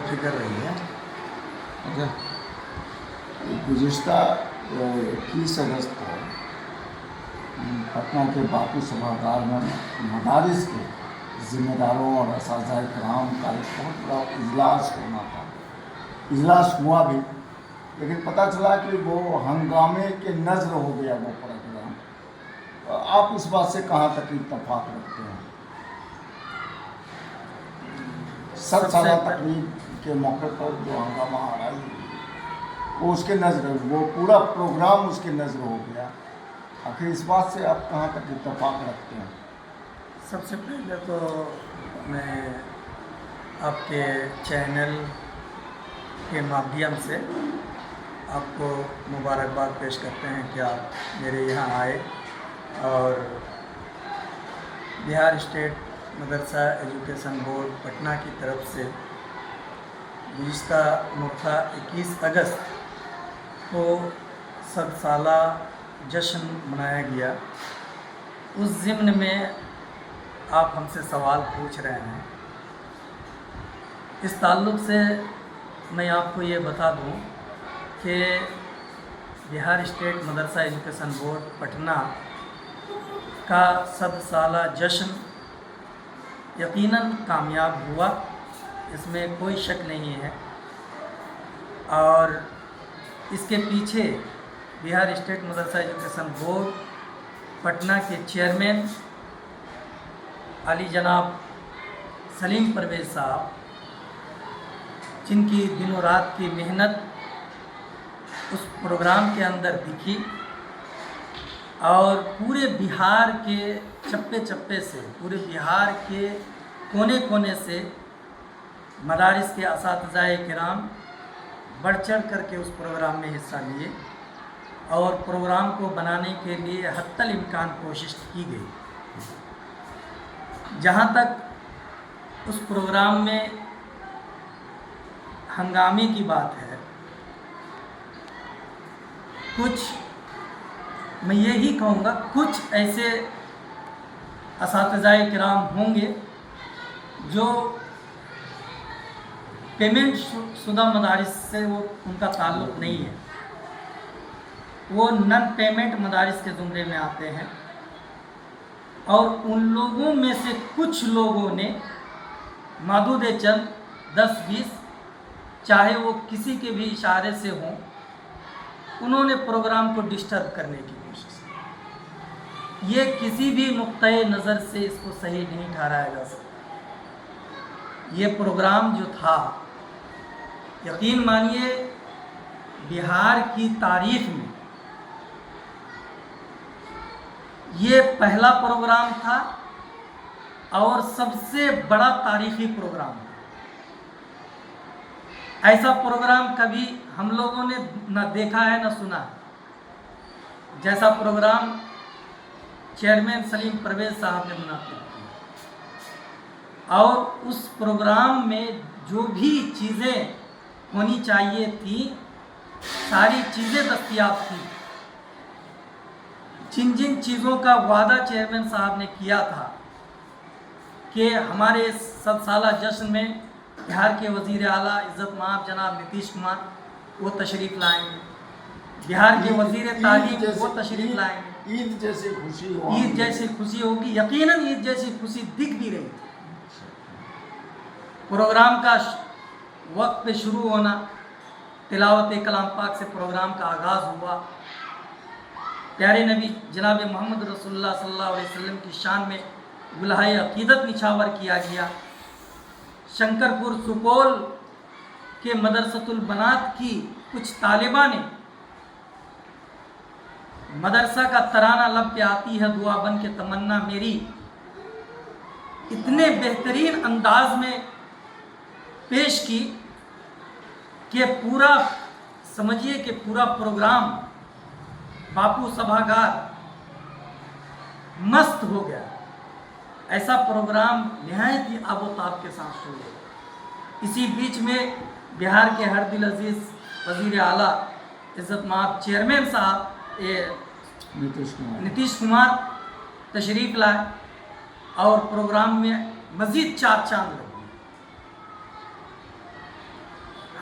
فکر رہی ہے. اچھا، گزشتہ 21 اگست کو پٹنہ کے باپو سبھاگار میں مدارس کے ذمہ داروں اور اساتذہ کرام کا ایک بہت بڑا اجلاس ہونا تھا. اجلاس ہوا بھی، لیکن پتہ چلا کہ وہ ہنگامے کے نظر ہو گیا وہ پروگرام. آپ اس بات سے کہاں تک اتفاق رکھتے ہیں؟ 7 سالہ تقریب کے موقع پر جو ہنگامہ آرائی ہوئی وہ اس کے نظر، وہ پورا پروگرام اس کے نظر ہو گیا. آخر اس بات سے آپ کہاں تک اتفاق رکھتے ہیں؟ سب سے پہلے تو میں آپ کے چینل کے مادھیم سے آپ کو مبارکباد پیش کرتے ہیں کہ آپ میرے یہاں آئے اور بہار اسٹیٹ مدرسہ ایجوکیشن بورڈ پٹنہ کی طرف سے گزشتہ موقع 21 اگست کو 7 سالہ جشن منایا گیا. اس ضمن میں آپ ہم سے سوال پوچھ رہے ہیں. اس تعلق سے میں آپ کو یہ بتا دوں کہ بہار اسٹیٹ مدرسہ ایجوکیشن بورڈ پٹنہ کا 7 سالہ جشن یقیناً کامیاب ہوا، اس میں کوئی شک نہیں ہے. اور اس کے پیچھے بہار اسٹیٹ مدرسہ ایجوکیشن بورڈ پٹنہ کے چیئرمین علی جناب سلیم پرویز صاحب، جن کی دن و رات کی محنت اس پروگرام کے اندر دکھی اور پورے بہار کے چپے چپے سے، پورے بہار کے کونے کونے سے مدارس کے اساتذہ کرام بڑھ چڑھ کر کے اس پروگرام میں حصہ لیے اور پروگرام کو بنانے کے لیے حتی الامکان کوشش کی گئی. جہاں تک اس پروگرام میں ہنگامے کی بات ہے، کچھ میں یہی کہوں گا، کچھ ایسے اساتذہ کرام ہوں گے جو پیمنٹ شدہ مدارس سے ان کا تعلق نہیں ہے، وہ نن پیمنٹ مدارس کے زمرے میں آتے ہیں. اور ان لوگوں میں سے کچھ لوگوں نے محدود چند 10-20 چاہے وہ کسی کے بھی اشارے سے ہوں، انہوں نے پروگرام کو ڈسٹرب کرنے کی کوشش کی. یہ کسی بھی نقطۂ نظر سے اس کو صحیح نہیں ٹھہرایا جا سکتا. یہ پروگرام جو تھا، یقین مانیے بہار کی تاریخ میں یہ پہلا پروگرام تھا اور سب سے بڑا تاریخی پروگرام تھا. ایسا پروگرام کبھی ہم لوگوں نے نہ دیکھا ہے نہ سنا ہے. جیسا پروگرام چیئرمین سلیم پرویز صاحب نے منعقد کیا، اور اس پروگرام میں جو بھی چیزیں ہونی چاہیے تھی ساری چیزیں دستیاب تھیں. جن جن چیزوں کا وعدہ چیئرمین صاحب نے کیا تھا کہ ہمارے 7 سالہ جشن میں بہار کے وزیر اعلیٰ عزت مآب جناب نتیش کمار وہ تشریف لائیں گے، بہار کے وزیر تعلیم وہ تشریف لائیں گے، عید جیسی خوشی ہوگی. یقیناً عید جیسی خوشی دکھ بھی رہی تھی. پروگرام کا وقت پہ شروع ہونا، تلاوت کلام پاک سے پروگرام کا آغاز ہوا. پیارے نبی جناب محمد رسول اللہ صلی اللہ علیہ وسلم کی شان میں گلہائے عقیدت نچھاور کیا گیا. شنکر پور سپول کے مدرسۃ البنات کی کچھ طالبہ نے مدرسہ کا ترانہ لب پہ آتی ہے دعا بن کے تمنا میری اتنے بہترین انداز میں پیش کی کہ پورا سمجھیے کہ پورا پروگرام باپو سبھاگار مست ہو گیا. ایسا پروگرام نہایت ہی آب و تاب کے ساتھ شروع ہوا. اسی بیچ میں بہار کے ہر دل عزیز وزیر اعلیٰ عزت مآب چیئرمین صاحب نتیش کمار تشریف لائے اور پروگرام میں مزید 4 چاند لگے.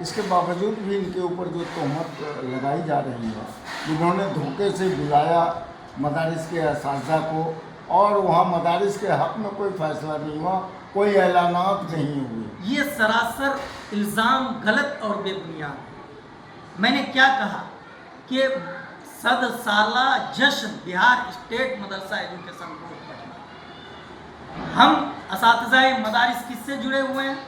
اس کے باوجود بھی ان کے اوپر جو تہمت لگائی جا رہی ہے، جنہوں نے دھوکے سے بلایا مدارس کے اساتذہ کو اور وہاں مدارس کے حق میں کوئی فیصلہ نہیں ہوا، کوئی اعلانات نہیں ہوئے، یہ سراسر الزام غلط اور بے بنیاد ہے۔ میں نے کیا کہا کہ 100 سالہ جشن بہار اسٹیٹ مدرسہ ایجوکیشن بورڈ پٹنہ، ہم اساتذہ مدارس کس سے جڑے ہوئے ہیں؟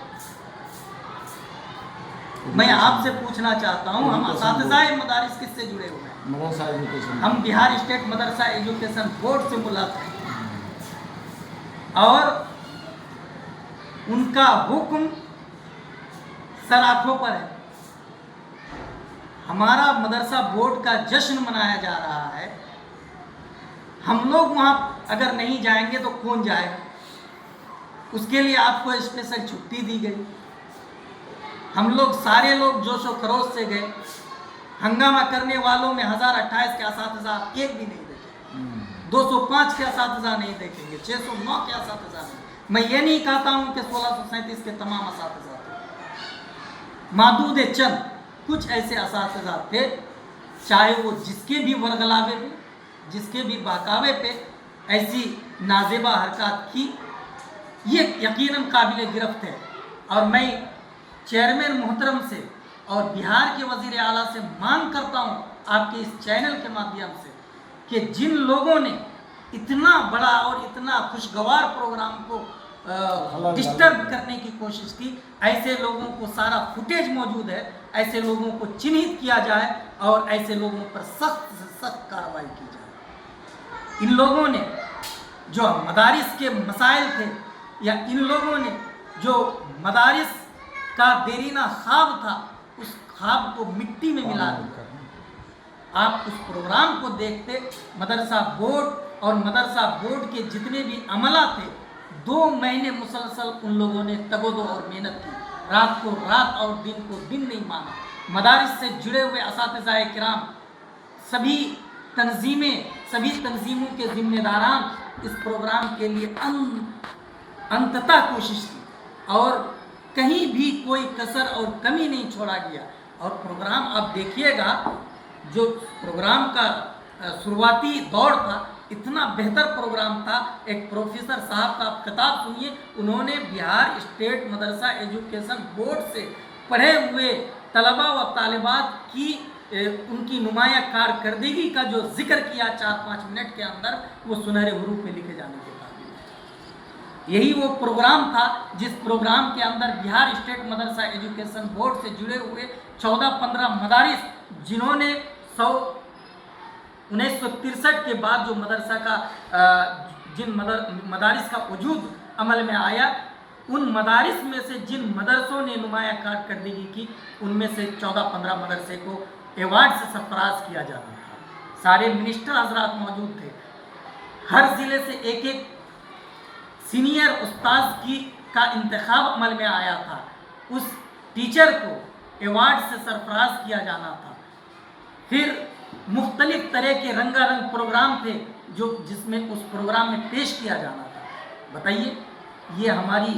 میں آپ سے پوچھنا چاہتا ہوں، ہم اساتذہ مدارس کس سے جڑے ہوئے ہیں؟ مدرسہ ایجوکیشن ہم بہار اسٹیٹ مدرسہ ایجوکیشن بورڈ سے ملحق ہیں، اور ان کا حکم سر آنکھوں پر ہے۔ ہمارا مدرسہ بورڈ کا جشن منایا جا رہا ہے، ہم لوگ وہاں اگر نہیں جائیں گے تو کون جائے گا؟ اس کے لیے آپ کو اسپیشل چھٹی دی گئی، ہم لوگ سارے لوگ جوش و خروش سے گئے، ہنگامہ کرنے والوں میں 1028 کے اساتذہ ایک بھی نہیں دیکھیں، 205 کے اساتذہ نہیں دیکھیں گے، 609 کے اساتذہ نہیں۔ میں یہ نہیں کہتا ہوں کہ 1637 کے تمام اساتذہ تھے، معدود چند کچھ ایسے اساتذہ تھے، چاہے وہ جس کے بھی ورغلاوے پہ، جس کے بھی بہکاوے پہ ایسی نازیبہ حرکات کی، یہ یقیناً قابل گرفت ہے۔ اور میں چیئرمین محترم سے اور بہار کے وزیر اعلیٰ سے مانگ کرتا ہوں آپ کے اس چینل کے مادھیم سے کہ جن لوگوں نے اتنا بڑا اور اتنا خوشگوار پروگرام کو ڈسٹرب کرنے کی کوشش کی، ایسے لوگوں کو سارا فوٹیج موجود ہے، ایسے لوگوں کو چنھت کیا جائے اور ایسے لوگوں پر سخت سے سخت کارروائی کی جائے۔ ان لوگوں نے جو مدارس کے مسائل تھے، یا ان لوگوں نے جو مدارس کا دیرینہ خواب تھا، اس خواب کو مٹی میں ملا دیا۔ آپ اس پروگرام کو دیکھتے، مدرسہ بورڈ اور مدرسہ بورڈ کے جتنے بھی عملہ تھے، 2 مہینے مسلسل ان لوگوں نے تگ و دو اور محنت کی، رات کو رات اور دن کو دن نہیں مانا۔ مدارس سے جڑے ہوئے اساتذہ کرام، سبھی تنظیموں کے ذمہ داران اس پروگرام کے لیے انتتا کوشش کی، اور کہیں بھی کوئی کسر اور کمی نہیں چھوڑا گیا۔ اور پروگرام آپ دیکھیے گا، جو پروگرام کا شروعاتی دور تھا، اتنا بہتر پروگرام تھا۔ ایک پروفیسر صاحب کا آپ خطاب سنیے، انہوں نے بہار اسٹیٹ مدرسہ ایجوکیشن بورڈ سے پڑھے ہوئے طلباء و طالبات کی ان کی نمایاں کارکردگی کا جو ذکر کیا 4-5 منٹ کے اندر، وہ سنہرے حروف میں لکھے جانے کے بعد، یہی وہ پروگرام تھا جس پروگرام کے اندر بہار اسٹیٹ مدرسہ ایجوکیشن بورڈ سے جڑے ہوئے 14-15 مدارس، جنہوں نے 1963 کے بعد جو مدرسہ کا جن مدارس کا وجود عمل میں آیا، ان مدارس میں سے جن مدرسوں نے نمایاں کارکردگی کی، ان میں سے 14-15 مدرسے کو ایوارڈ سے سرفراز کیا جاتا تھا۔ سارے منسٹر حضرات موجود تھے، ہر ضلع سے ایک سینئر استاذ کا انتخاب عمل میں آیا تھا، اس ٹیچر کو ایوارڈ سے سرفراز کیا جانا تھا۔ پھر مختلف طرح کے رنگا رنگ پروگرام تھے جس میں اس پروگرام میں پیش کیا جانا تھا۔ بتائیے، یہ ہماری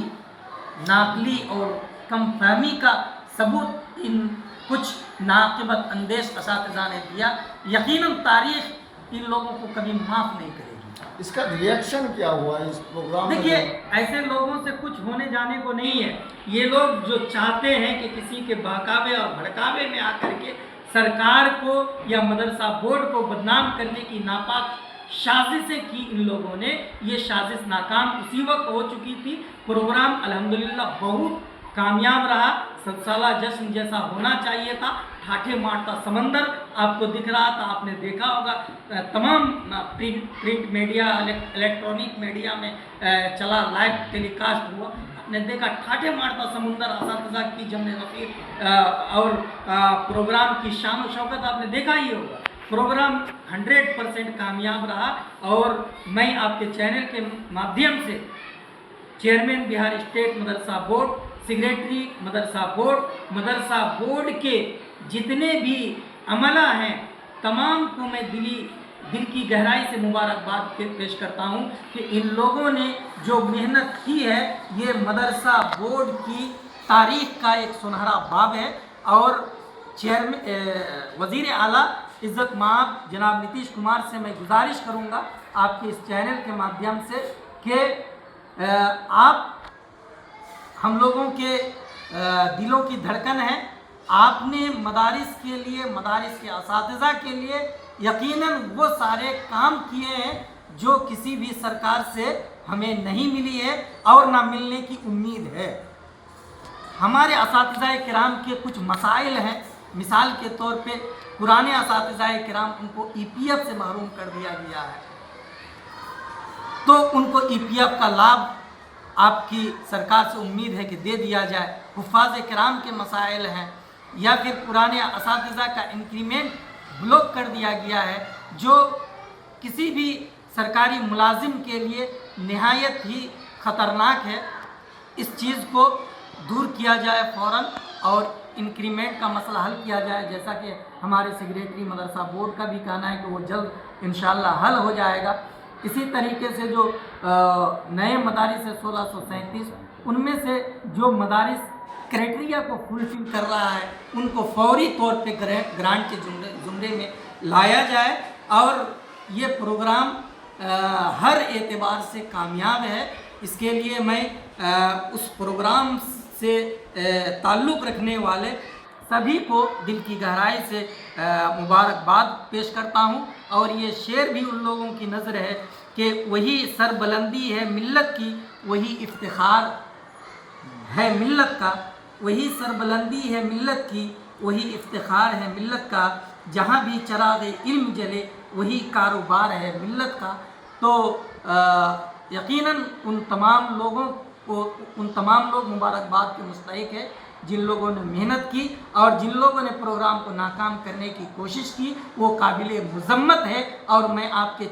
ناقلی اور کم فہمی کا ثبوت ان کچھ ناقبت اندیش اساتذہ نے دیا۔ یقیناً تاریخ ان لوگوں کو کبھی معاف نہیں کرے گی۔ اس کا ریئیکشن کیا ہوا اس پروگرام میں؟ دیکھیے، ایسے لوگوں سے کچھ ہونے جانے کو نہیں ہے۔ یہ لوگ جو چاہتے ہیں کہ کسی کے بہکاوے اور بھڑکاوے میں آ کر کے سرکار کو یا مدرسہ بورڈ کو بدنام کرنے کی ناپاک سازشیں کی، ان لوگوں نے یہ سازش ناکام اسی وقت ہو چکی تھی۔ پروگرام الحمدللہ بہت کامیاب رہا، 100 سالہ جشن جیسا ہونا چاہیے تھا۔ ٹھاٹھے مارتا سمندر آپ کو دکھ رہا تھا، آپ نے دیکھا ہوگا، تمام پرنٹ میڈیا، الیکٹرانک میڈیا میں چلا، لائیو ٹیلی کاسٹ ہوا، آپ نے دیکھا ٹھاٹھے مارتا سمندر، اساتذہ کی جمع غفیر اور پروگرام کی شان و شوکت آپ نے دیکھا ہی ہوگا۔ پروگرام 100% کامیاب رہا، اور میں آپ کے چینل کے مادھیم سے چیئرمین بہار اسٹیٹ مدرسہ بورڈ، سیکریٹری مدرسہ بورڈ کے جتنے بھی عملہ ہیں، تمام کو میں دل کی گہرائی سے مبارکباد پیش کرتا ہوں کہ ان لوگوں نے جو محنت کی ہے، یہ مدرسہ بورڈ کی تاریخ کا ایک سنہرا باب ہے، اور وزیر اعلیٰ عزت مآب جناب نتیش کمار سے میں گزارش کروں گا آپ کے اس چینل کے مادھیم سے کہ آپ ہم لوگوں کے دلوں کی دھڑکن ہیں. آپ نے مدارس کے لیے، مدارس کے اساتذہ کے لیے یقیناً وہ سارے کام کیے ہیں جو کسی بھی سرکار سے ہمیں نہیں ملی ہے اور نہ ملنے کی امید ہے. ہمارے اساتذہ کرام کے کچھ مسائل ہیں. مثال کے طور پہ پرانے اساتذہ کرام ان کو ای پی ایف سے محروم کر دیا گیا ہے، تو ان کو ای پی ایف کا لابھ آپ کی سرکار سے امید ہے کہ دے دیا جائے. حفاظ کرام کے مسائل ہیں، یا پھر پرانے اساتذہ کا انکریمنٹ بلاک کر دیا گیا ہے جو کسی بھی سرکاری ملازم کے لیے نہایت ہی خطرناک ہے. اس چیز کو دور کیا جائے فوراً اور انکریمنٹ کا مسئلہ حل کیا جائے، جیسا کہ ہمارے سیکریٹری مدرسہ بورڈ کا بھی کہنا ہے کہ وہ جلد انشاءاللہ حل ہو جائے گا. اسی طریقے سے جو نئے مدارس ہے 1637، ان میں سے جو مدارس کرائٹیریا کو فلفل کر رہا ہے ان کو فوری طور پہ گرانٹ کے زمرے میں لایا جائے، اور یہ پروگرام ہر اعتبار سے کامیاب ہے. اس کے لیے میں اس پروگرام سے تعلق رکھنے والے سبھی کو دل کی گہرائی سے مبارکباد پیش کرتا ہوں. اور یہ شعر بھی ان لوگوں کی نظر ہے کہ وہی سربلندی ہے ملت کی، وہی افتخار ہے ملت کا، وہی سربلندی ہے ملت کی، وہی افتخار ہے ملت کا، جہاں بھی چراغ علم جلے وہی کاروبار ہے ملت کا. تو یقیناً ان تمام لوگ مبارکباد کے مستحق ہے جن لوگوں نے محنت کی اور جن لوگوں نے پروگرام کو ناکام کرنے کی کوشش کی. وہ قابل مذمت ہے، اور میں آپ کے